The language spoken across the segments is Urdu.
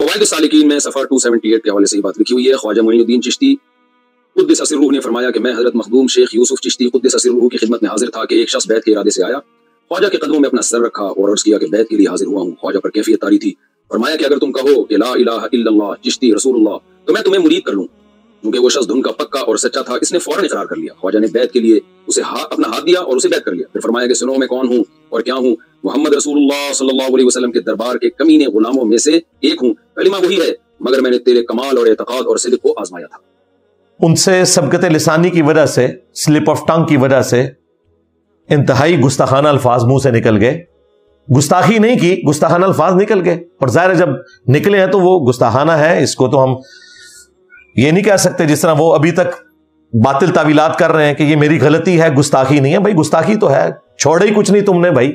فوائد السالکین میں صفحہ 278 کے حوالے سے یہ بات لکھی ہوئی ہے. خواجہ معین الدین چشتی قدس سرہ نے فرمایا کہ میں حضرت مخدوم شیخ یوسف چشتی قدس سرہ کی خدمت میں حاضر تھا کہ ایک شخص بیعت کے ارادے سے آیا. خواجہ کے قدموں میں اپنا سر رکھا اور عرض کیا کہ بیعت کے لیے حاضر ہوا ہوں. خواجہ پر کیفیت طاری تھی. فرمایا کہ اگر تم کہو کہ لا الہ الا اللہ چشتی رسول اللہ تو میں تمہیں مرید کر لوں. کیونکہ وہ شخص دھن کا پکا اور سچا تھا, اس نے فوراً اقرار کر لیا. خواجہ نے بیعت کے لیے اسے اپنا ہاتھ دیا اور اسے بیعت کر لیا. پھر فرمایا کہ سنو میں کون ہوں اور کیا ہوں. محمد رسول اللہ صلی اللہ علیہ وسلم کے دربار کے کمینے غلاموں میں سے ایک ہوں. کلمہ وہی ہے مگر میں نے تیرے کمال اور اعتقاد اور صدق کو آزمایا تھا. ان سے سبقت لسانی کی وجہ سے, سلپ آف ٹنگ کی وجہ سے انتہائی گستاخانہ الفاظ منہ سے نکل گئے. گستاخی نہیں کی, گستاخانہ الفاظ نکل گئے. اور ظاہر ہے جب نکلے ہیں تو وہ گستاخانہ ہے. اس کو تو ہم یہ نہیں کہہ سکتے جس طرح وہ ابھی تک باطل تعویلات کر رہے ہیں کہ یہ میری غلطی ہے, گستاخی نہیں ہے. بھائی گستاخی تو ہے, چھوڑے ہی کچھ نہیں تم نے بھائی.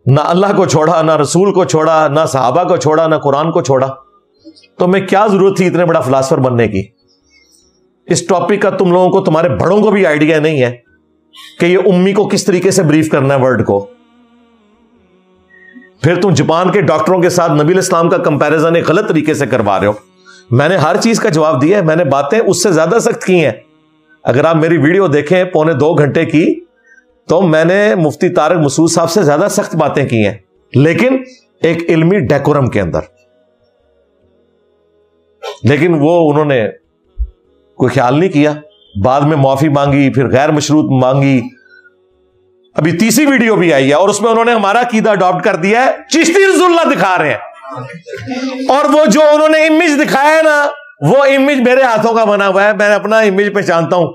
نہ اللہ کو چھوڑا, نہ رسول کو چھوڑا, نہ صحابہ کو چھوڑا, نہ قرآن کو چھوڑا. تو میں کیا ضرورت تھی اتنے بڑا فلاسفر بننے کی. اس ٹاپک کا تم لوگوں کو, تمہارے بڑوں کو بھی آئیڈیا نہیں ہے کہ یہ امی کو کس طریقے سے بریف کرنا ہے ورڈ کو. پھر تم جاپان کے ڈاکٹروں کے ساتھ نبی الاسلام کا کمپیریزن ایک غلط طریقے سے کروا رہے ہو. میں نے ہر چیز کا جواب دیا ہے, میں نے باتیں اس سے زیادہ سخت کی ہیں. اگر آپ میری ویڈیو دیکھیں 2.25 گھنٹے کی, تو میں نے مفتی طارق مسعود صاحب سے زیادہ سخت باتیں کی ہیں, لیکن ایک علمی ڈیکورم کے اندر. لیکن وہ انہوں نے کوئی خیال نہیں کیا. بعد میں معافی مانگی, پھر غیر مشروط مانگی. ابھی تیسری ویڈیو بھی آئی ہے اور اس میں انہوں نے ہمارا عقیدہ اڈاپٹ کر دیا ہے. چشتی رسول اللہ دکھا رہے ہیں, اور وہ جو انہوں نے امیج دکھایا ہے نا, وہ امیج میرے ہاتھوں کا بنا ہوا ہے. میں اپنا امیج پہچانتا ہوں.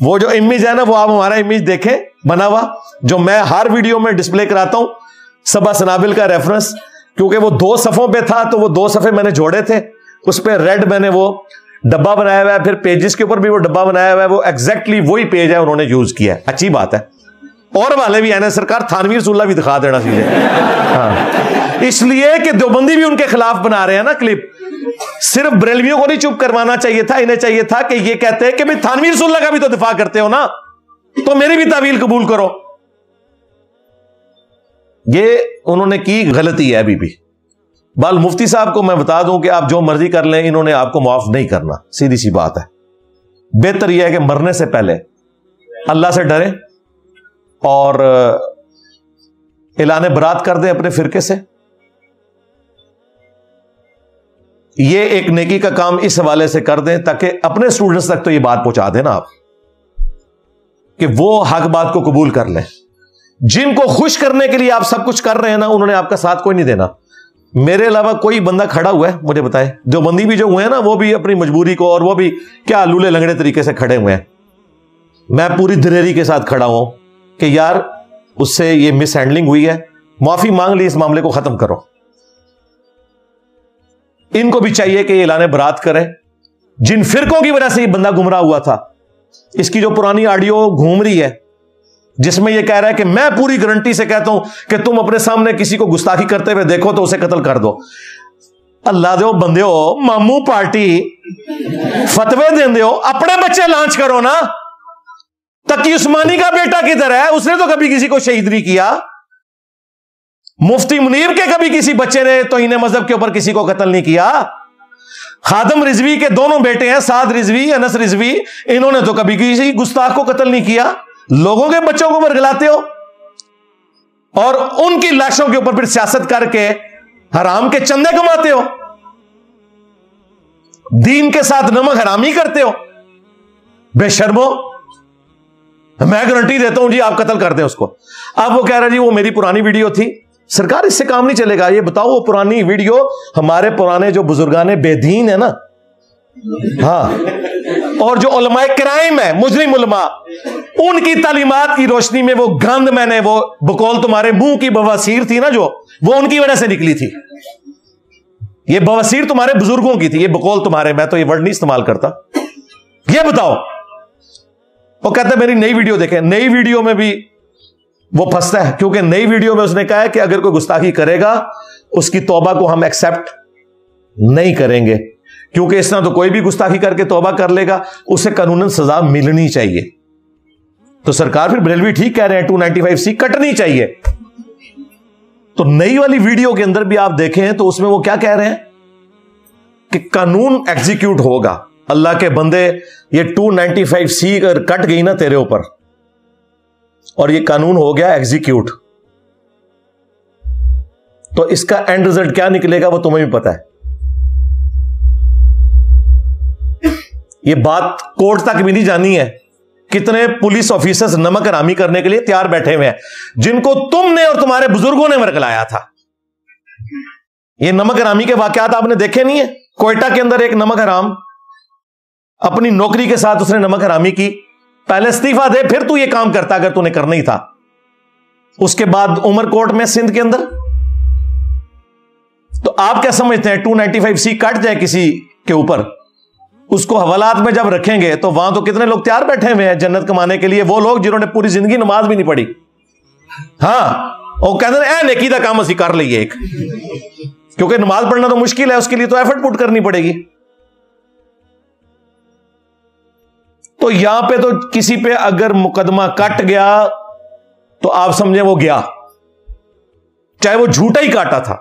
وہ جو امیج ہے نا, وہ آپ ہمارا امیج دیکھیں بنا ہوا, جو میں ہر ویڈیو میں ڈسپلے کراتا ہوں. سبا سنابل کا ریفرنس, کیونکہ وہ 2 صفوں پہ تھا تو وہ 2 صفحے میں نے جوڑے تھے. اس پہ ریڈ میں نے وہ ڈبا بنایا ہوا ہے, پھر پیجز کے اوپر بھی وہ ڈبا بنایا ہوا ہے. وہ ایگزیکٹلی وہی پیج ہے انہوں نے یوز کیا ہے. اچھی بات ہے. اور والے بھی ہیں سرکار, تھانوی رسول اللہ بھی دکھا دینا چاہیے. ہاں, اس لیے کہ دیوبندی بھی ان کے خلاف بنا رہے ہیں نا کلپ. صرف بریلویوں کو نہیں چپ کروانا چاہیے تھا, انہیں چاہیے تھا کہ یہ کہتے ہیں کہ بھئی تھانوی رسول اللہ کا بھی تو دفاع کرتے ہو نا, تو میری بھی تعویل قبول کرو. یہ انہوں نے کی غلطی ہے ابھی بھی. بال مفتی صاحب کو میں بتا دوں کہ آپ جو مرضی کر لیں, انہوں نے آپ کو معاف نہیں کرنا. سیدھی سی بات ہے. بہتر یہ ہے کہ مرنے سے پہلے اللہ سے ڈریں اور اعلان برات کر دیں اپنے فرقے سے. یہ ایک نیکی کا کام اس حوالے سے کر دیں تاکہ اپنے اسٹوڈنٹس تک تو یہ بات پہنچا دیں نا آپ, کہ وہ حق بات کو قبول کر لیں. جن کو خوش کرنے کے لیے آپ سب کچھ کر رہے ہیں نا, انہوں نے آپ کا ساتھ کوئی نہیں دینا. میرے علاوہ کوئی بندہ کھڑا ہوا ہے مجھے بتائے. جو بندی بھی جو ہوئے ہیں نا, وہ بھی اپنی مجبوری کو, اور وہ بھی کیا لولے لنگڑے طریقے سے کھڑے ہوئے ہیں. میں پوری دلیری کے ساتھ کھڑا ہوں کہ یار اس سے یہ مس ہینڈلنگ ہوئی ہے, معافی مانگ لی, اس معاملے کو ختم کرو. ان کو بھی چاہیے کہ یہ اعلان برات کریں. جن فرقوں کی وجہ سے یہ بندہ گمراہ ہوا تھا, اس کی جو پرانی آڈیو گھوم رہی ہے جس میں یہ کہہ رہا ہے کہ میں پوری گارنٹی سے کہتا ہوں کہ تم اپنے سامنے کسی کو گستاخی کرتے ہوئے دیکھو تو اسے قتل کر دو. اللہ دے بندے ہو, ماموں پارٹی فتوے دیں ہو, اپنے بچے لانچ کرو نا. تقی عثمانی کا بیٹا کدھر ہے؟ اس نے تو کبھی کسی کو شہید نہیں کیا. مفتی منیر کے کبھی کسی بچے نے توہین مذہب کے اوپر کسی کو قتل نہیں کیا. خادم رضوی کے دونوں بیٹے ہیں, سعد رضوی, انس رضوی, انہوں نے تو کبھی کسی گستاخ کو قتل نہیں کیا. لوگوں کے بچوں کو ورگلاتے ہو اور ان کی لاشوں کے اوپر پھر سیاست کر کے حرام کے چندے کماتے ہو. دین کے ساتھ نمک حرامی کرتے ہو. بے شرمو, میں گارنٹی دیتا ہوں جی آپ قتل کر دیں اس کو. اب وہ کہہ رہا جی وہ میری پرانی ویڈیو تھی. سرکار اس سے کام نہیں چلے گا. یہ بتاؤ وہ پرانی ویڈیو ہمارے پرانے جو بزرگان بے دین ہے نا, ہاں, اور جو علماء کرائم ہے, مجرم علماء, ان کی تعلیمات کی روشنی میں وہ گند میں نے, وہ بقول تمہارے منہ کی بواسیر تھی نا جو, وہ ان کی وجہ سے نکلی تھی. یہ بواسیر تمہارے بزرگوں کی تھی, یہ بقول تمہارے, میں تو یہ ورڈ نہیں استعمال کرتا. یہ بتاؤ. وہ کہتا ہے میری نئی ویڈیو دیکھیں. نئی ویڈیو میں بھی وہ پھنستا ہے, کیونکہ نئی ویڈیو میں اس نے کہا ہے کہ اگر کوئی گستاخی کرے گا اس کی توبہ کو ہم ایکسپٹ نہیں کریں گے, کیونکہ اس طرح تو کوئی بھی گستاخی کر کے توبہ کر لے گا, اسے قانوناً سزا ملنی چاہیے. تو سرکار پھر بریلوی ٹھیک کہہ رہے ہیں, 295C کٹنی چاہیے. تو نئی والی ویڈیو کے اندر بھی آپ دیکھیں تو اس میں وہ کیا کہہ رہے ہیں کہ قانون ایگزیکیوٹ ہوگا. اللہ کے بندے یہ 295C اگر کٹ گئی نا تیرے اوپر اور یہ قانون ہو گیا ایگزیکیوٹ, تو اس کا اینڈ رزلٹ کیا نکلے گا وہ تمہیں بھی پتا ہے. یہ بات کورٹ تک بھی نہیں جانی ہے. کتنے پولیس آفیسرز نمک حرامی کرنے کے لیے تیار بیٹھے ہوئے ہیں جن کو تم نے اور تمہارے بزرگوں نے ورگلایا تھا. یہ نمک حرامی کے واقعات آپ نے دیکھے نہیں ہیں؟ کوئٹہ کے اندر ایک نمک حرام اپنی نوکری کے ساتھ اس نے نمک حرامی کی, پہلے استعفیٰ دے پھر تو یہ کام کرتا اگر تو نے کرنا ہی تھا. اس کے بعد عمر کوٹ میں سندھ کے اندر, تو آپ کیا سمجھتے ہیں 295C کٹ جائے کسی کے اوپر, اس کو حوالات میں جب رکھیں گے تو وہاں تو کتنے لوگ تیار بیٹھے ہوئے ہیں جنت کمانے کے لیے, وہ لوگ جنہوں نے پوری زندگی نماز بھی نہیں پڑھی. ہاں وہ کہتے ہیں اے نیکی دا کام اسی کر لئیے ایک, کیونکہ نماز پڑھنا تو مشکل ہے, اس کے لیے تو ایفرٹ پٹ کرنی پڑے گی. تو یہاں پہ تو کسی پہ اگر مقدمہ کٹ گیا تو آپ سمجھیں وہ گیا, چاہے وہ جھوٹا ہی کاٹا تھا.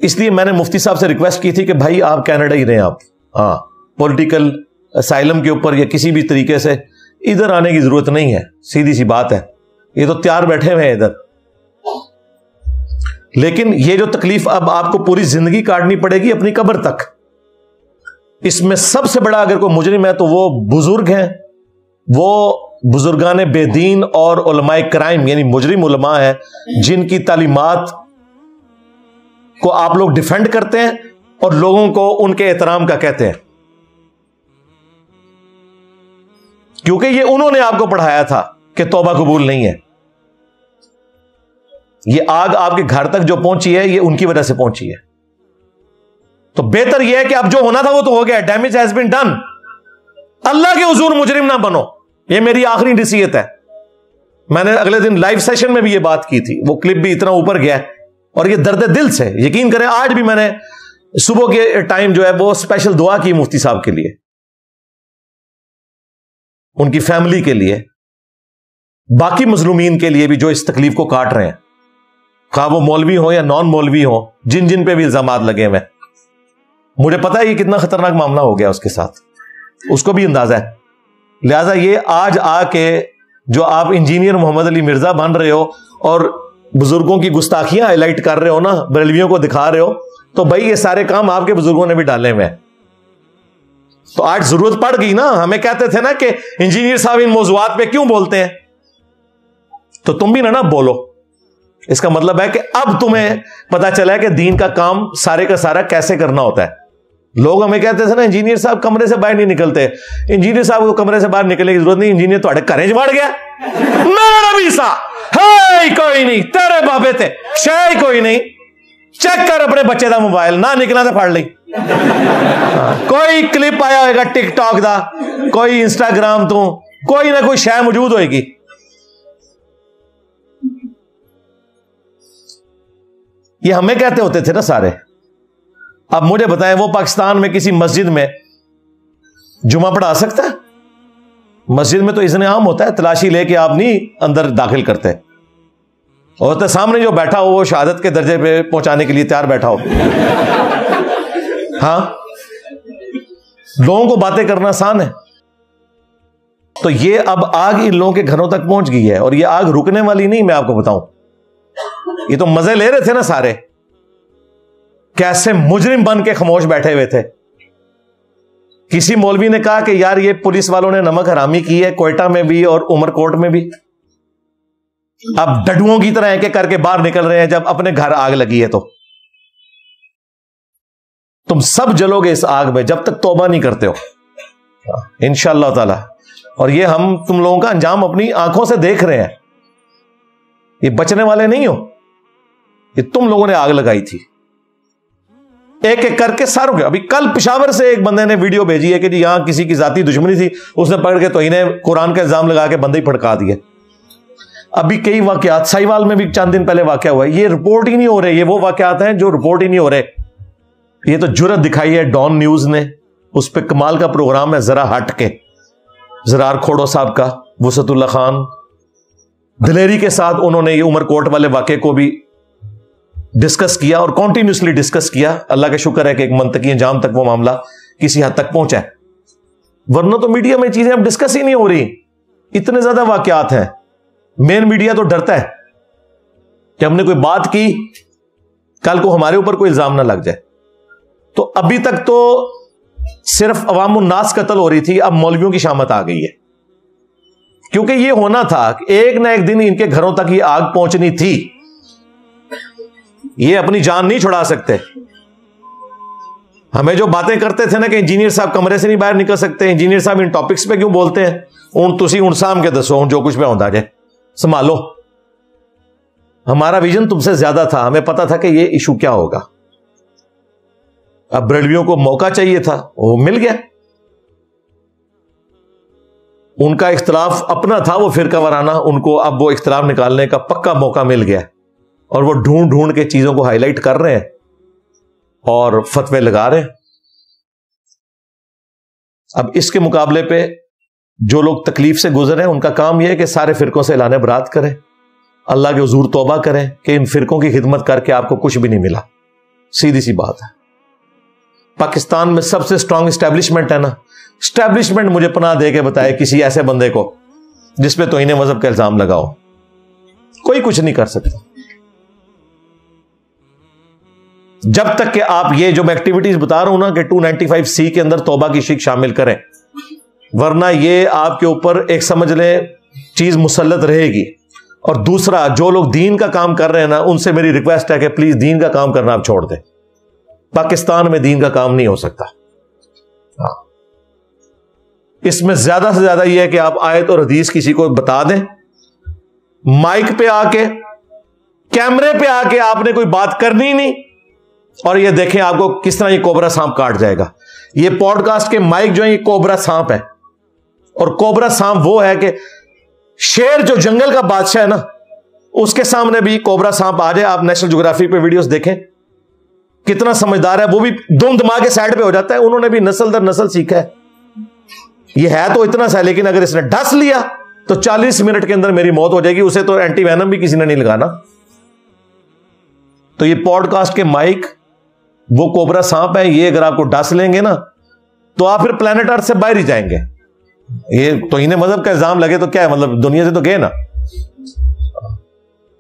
اس لیے میں نے مفتی صاحب سے ریکویسٹ کی تھی کہ بھائی آپ کینیڈا ہی رہیں, آپ ہاں پولیٹیکل اسائلم کے اوپر یا کسی بھی طریقے سے ادھر آنے کی ضرورت نہیں ہے, سیدھی سی بات ہے, یہ تو تیار بیٹھے ہوئے ہیں ادھر. لیکن یہ جو تکلیف اب آپ کو پوری زندگی کاٹنی پڑے گی اپنی قبر تک, اس میں سب سے بڑا اگر کوئی مجرم ہے تو وہ بزرگ ہیں, وہ بزرگان بے دین اور علماء کرائم یعنی مجرم علماء ہیں جن کی تعلیمات کو آپ لوگ ڈیفینڈ کرتے ہیں اور لوگوں کو ان کے احترام کا کہتے ہیں, کیونکہ یہ انہوں نے آپ کو پڑھایا تھا کہ توبہ قبول نہیں ہے. یہ آگ آپ کے گھر تک جو پہنچی ہے یہ ان کی وجہ سے پہنچی ہے. تو بہتر یہ ہے کہ اب جو ہونا تھا وہ تو ہو گیا, ڈیمیج ہیز بین ڈن. اللہ کے حضور مجرم نہ بنو, یہ میری آخری نصیحت ہے. میں نے اگلے دن لائیو سیشن میں بھی یہ بات کی تھی, وہ کلپ بھی اتنا اوپر گیا ہے اور یہ درد دل سے یقین کریں. آج بھی میں نے صبح کے ٹائم جو ہے وہ اسپیشل دعا کی مفتی صاحب کے لیے, ان کی فیملی کے لیے, باقی مظلومین کے لیے بھی جو اس تکلیف کو کاٹ رہے ہیں, خواہ وہ مولوی ہو یا نان مولوی ہو, جن جن پہ بھی الزامات لگے ہوئے. مجھے پتا ہے یہ کتنا خطرناک معاملہ ہو گیا اس کے ساتھ, اس کو بھی اندازہ ہے. لہذا یہ آج آ کے جو آپ انجینئر محمد علی مرزا بن رہے ہو اور بزرگوں کی گستاخیاں ہائی لائٹ کر رہے ہو نا, بریلویوں کو دکھا رہے ہو, تو بھائی یہ سارے کام آپ کے بزرگوں نے بھی ڈالے ہوئے ہیں. تو آج ضرورت پڑ گئی نا, ہمیں کہتے تھے نا کہ انجینئر صاحب ان موضوعات پہ کیوں بولتے ہیں, تو تم بھی نا بولو. اس کا مطلب ہے کہ اب تمہیں پتا چلا ہے کہ دین کا کام سارے کا سارا کیسے کرنا ہوتا ہے. لوگ ہمیں کہتے تھے نا انجینئر صاحب کمرے سے باہر نہیں نکلتے, انجینئر صاحب کو کمرے سے باہر نکلنے کی ضرورت نہیں, انجینئر تو گھر چ بڑھ گیا. میرا نبی سا ہے کوئی نہیں, تیرے بابے تے شے کوئی نہیں, چیک کر اپنے بچے دا موبائل, نہ نکلا تو پھڑ لی. کوئی کلپ آیا ہوئے گا ٹک ٹاک دا, کوئی انسٹاگرام تو, کوئی نہ کوئی شے موجود ہوئے گی. یہ ہمیں کہتے ہوتے تھے نا سارے. اب مجھے بتائیں وہ پاکستان میں کسی مسجد میں جمعہ پڑھا سکتا ہے؟ مسجد میں تو اذن عام ہوتا ہے, تلاشی لے کے آپ نہیں اندر داخل کرتے, اور تو سامنے جو بیٹھا ہو وہ شہادت کے درجے پہ پہنچانے کے لیے تیار بیٹھا ہو. ہاں لوگوں کو باتیں کرنا آسان ہے. تو یہ اب آگ ان لوگوں کے گھروں تک پہنچ گئی ہے, اور یہ آگ رکنے والی نہیں. میں آپ کو بتاؤں, یہ تو مزے لے رہے تھے نا سارے, کیسے مجرم بن کے خاموش بیٹھے ہوئے تھے. کسی مولوی نے کہا کہ یار یہ پولیس والوں نے نمک حرامی کی ہے کوئٹہ میں بھی اور عمر کوٹ میں بھی, اب ڈڈوؤں کی طرح ایک ایک کر کے باہر نکل رہے ہیں. جب اپنے گھر آگ لگی ہے تو تم سب جلو گے اس آگ میں جب تک توبہ نہیں کرتے ہو انشاءاللہ تعالی. اور یہ ہم تم لوگوں کا انجام اپنی آنکھوں سے دیکھ رہے ہیں, یہ بچنے والے نہیں ہو, یہ تم لوگوں نے آگ لگائی تھی ایک ایک کر کے ساروں کے. ابھی کل پشاور سے ایک بندے نے ویڈیو بھیجی ہے کہ جی یہاں کسی کی ذاتی دشمنی تھی, اس نے پکڑ کے توہین قرآن کا الزام لگا کے بندے ہی پھڑکا دیے. ابھی کئی واقعات سائیوال میں بھی چند دن پہلے واقعہ ہوا ہے, یہ رپورٹ ہی نہیں ہو رہے. یہ وہ واقعات ہیں جو رپورٹ ہی نہیں ہو رہے. یہ تو جرت دکھائی ہے ڈان نیوز نے, اس پہ کمال کا پروگرام ہے ذرا ہٹ کے, زرار کھوڑو صاحب کا, وسعت اللہ خان, دلیری کے ساتھ انہوں نے یہ عمر کوٹ والے واقعے کو بھی ڈسکس کیا اور کنٹینیوسلی ڈسکس کیا. اللہ کا شکر ہے کہ ایک منطقی انجام تک وہ معاملہ کسی حد تک پہنچا ہے, ورنہ تو میڈیا میں چیزیں اب ڈسکس ہی نہیں ہو رہی. اتنے زیادہ واقعات ہیں, مین میڈیا تو ڈرتا ہے کہ ہم نے کوئی بات کی کل کو ہمارے اوپر کوئی الزام نہ لگ جائے. تو ابھی تک تو صرف عوام الناس قتل ہو رہی تھی, اب مولویوں کی شامت آ گئی ہے, کیونکہ یہ ہونا تھا کہ ایک نہ ایک دن ان کے گھروں تک یہ آگ پہنچنی تھی. یہ اپنی جان نہیں چھڑا سکتے. ہمیں جو باتیں کرتے تھے نا کہ انجینئر صاحب کمرے سے نہیں باہر نکل سکتے, انجینئر صاحب ان ٹاپکس پہ کیوں بولتے ہیں, تسی سام کے دسو جو کچھ پہ ہوتا جائے سنبھالو. ہمارا ویژن تم سے زیادہ تھا, ہمیں پتا تھا کہ یہ ایشو کیا ہوگا. اب بریلویوں کو موقع چاہیے تھا, وہ مل گیا. ان کا اختلاف اپنا تھا, وہ فرقہ وارانہ, ان کو اب وہ اختلاف نکالنے کا پکا موقع مل گیا اور وہ ڈھونڈ ڈھونڈ کے چیزوں کو ہائی لائٹ کر رہے ہیں اور فتوے لگا رہے ہیں. اب اس کے مقابلے پہ جو لوگ تکلیف سے گزرے ہیں ان کا کام یہ ہے کہ سارے فرقوں سے اعلان برات کریں, اللہ کے حضور توبہ کریں کہ ان فرقوں کی خدمت کر کے آپ کو کچھ بھی نہیں ملا. سیدھی سی بات ہے. پاکستان میں سب سے اسٹرانگ اسٹیبلشمنٹ ہے نا, اسٹیبلشمنٹ مجھے پناہ دے کے بتائے کسی ایسے بندے کو جس پہ توہین مذہب کا الزام لگاؤ, کوئی کچھ نہیں کر سکتا. جب تک کہ آپ یہ جو میں ایکٹیویٹیز بتا رہا ہوں نا کہ 295C کے اندر توبہ کی شک شامل کریں, ورنہ یہ آپ کے اوپر ایک سمجھ لیں چیز مسلط رہے گی. اور دوسرا, جو لوگ دین کا کام کر رہے ہیں نا, ان سے میری ریکویسٹ ہے کہ پلیز دین کا کام کرنا آپ چھوڑ دیں. پاکستان میں دین کا کام نہیں ہو سکتا. اس میں زیادہ سے زیادہ یہ ہے کہ آپ آیت اور حدیث کسی کو بتا دیں, مائک پہ آ کے, کیمرے پہ آ کے آپ نے کوئی بات کرنی نہیں, اور یہ دیکھیں آپ کو کس طرح یہ کوبرا سانپ کاٹ جائے گا. یہ پوڈ کاسٹ کے مائک جو ہے یہ کوبرا سانپ ہے, اور کوبرا سانپ وہ ہے کہ شیر جو جنگل کا بادشاہ ہے نا, اس کے سامنے بھی کوبرا سانپ آ جائے. آپ نیشنل جغرافی پہ ویڈیوز دیکھیں, کتنا سمجھدار ہے, وہ بھی دم دما کے سائڈ پہ ہو جاتا ہے. انہوں نے بھی نسل در نسل سیکھا ہے. یہ ہے تو اتنا سا, لیکن اگر اس نے ڈس لیا تو 40 منٹ کے اندر میری موت ہو جائے گی. اسے تو اینٹی وینم بھی کسی نے نہیں لگانا. تو یہ پوڈ کاسٹ کے مائک وہ کوبرا سانپ ہے, یہ اگر آپ کو ڈس لیں گے نا تو آپ پھر پلانٹ ارتھ سے باہر ہی جائیں گے. یہ توہین مذہب کا الزام لگے تو کیا ہے, مطلب دنیا سے تو گئے نا.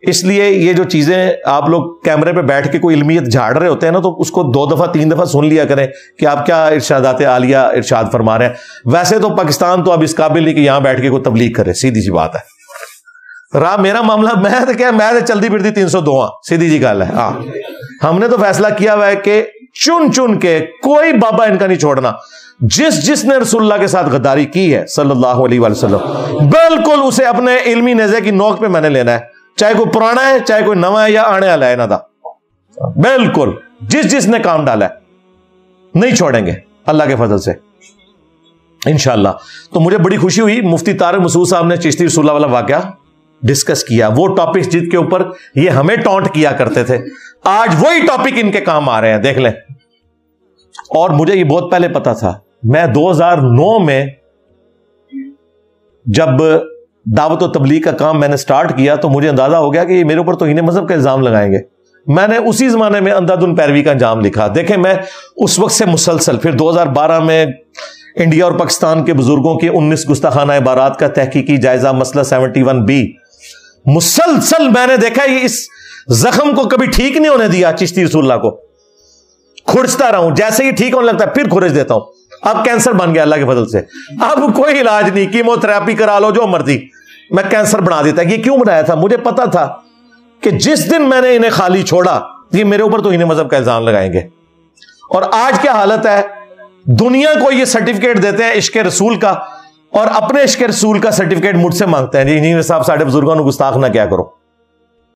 اس لیے یہ جو چیزیں آپ لوگ کیمرے پہ بیٹھ کے کوئی علمیت جھاڑ رہے ہوتے ہیں نا, تو اس کو 2 دفعہ 3 دفعہ سن لیا کریں کہ آپ کیا ارشادات عالیہ ارشاد فرما رہے ہیں. ویسے تو پاکستان تو اب اس قابل نہیں کہ یہاں بیٹھ کے کوئی تبلیغ کرے, سیدھی سی بات ہے. راہ میرا معاملہ, میں تو کیا, میں تو چلتی پھرتی 302, سیدھی جی گل ہے. ہاں, ہم نے تو فیصلہ کیا ہوا ہے کہ چن چن کے کوئی بابا ان کا نہیں چھوڑنا. جس نے رسول اللہ کے ساتھ غداری کی ہے صلی اللہ علیہ وسلم, بالکل اسے اپنے علمی نیزے کی نوک پہ میں نے لینا ہے, چاہے کوئی پرانا ہے, چاہے کوئی نواں ہے یا آنے والا ہے. نہ بالکل جس نے کام ڈالا ہے نہیں چھوڑیں گے اللہ کے فضل سے انشاءاللہ. تو مجھے بڑی خوشی ہوئی, مفتی طارق مسعود صاحب نے چشتی رسول اللہ والا واقعہ ڈسکس کیا. وہ ٹاپکس جن کے اوپر یہ ہمیں ٹونٹ کیا کرتے تھے, آج وہی ٹاپک ان کے کام آ رہے ہیں, دیکھ لیں. اور مجھے یہ بہت پہلے پتا تھا. میں 2009 میں جب دعوت و تبلیغ کا کام میں نے سٹارٹ کیا تو مجھے اندازہ ہو گیا کہ یہ میرے اوپر توہین مذہب کا الزام لگائیں گے. میں نے اسی زمانے میں اندھادھند پیروی کا انجام لکھا. دیکھیں, میں اس وقت سے مسلسل, پھر 2012 میں انڈیا اور پاکستان کے بزرگوں کے 19 گستاخانہ عبارات کا تحقیقی جائزہ مسئلہ 71B, مسلسل میں نے دیکھا یہ اس زخم کو کبھی ٹھیک نہیں ہونے دیا. چشتی رسول اللہ کو کھرچتا رہا ہوں, جیسے ہی ٹھیک ہونے لگتا ہے پھر کھرچ دیتا ہوں. اب کینسر بن گیا اللہ کے فضل سے. اب کوئی علاج نہیں, کیمو تھراپی کرا لو جو مرضی, میں کینسر بنا دیتا. یہ کیوں بنایا تھا؟ مجھے پتا تھا کہ جس دن میں نے انہیں خالی چھوڑا یہ میرے اوپر توہین مذہب کا الزام لگائیں گے. اور آج کیا حالت ہے, دنیا کو یہ سرٹیفکیٹ دیتے ہیں عشق رسول کا, اور اپنے عشق رسول کا سرٹیفکیٹ مجھ سے مانگتے ہیں. جی انجینئر صاحب ساڈے بزرگوں کو گستاخ نہ کیا کرو.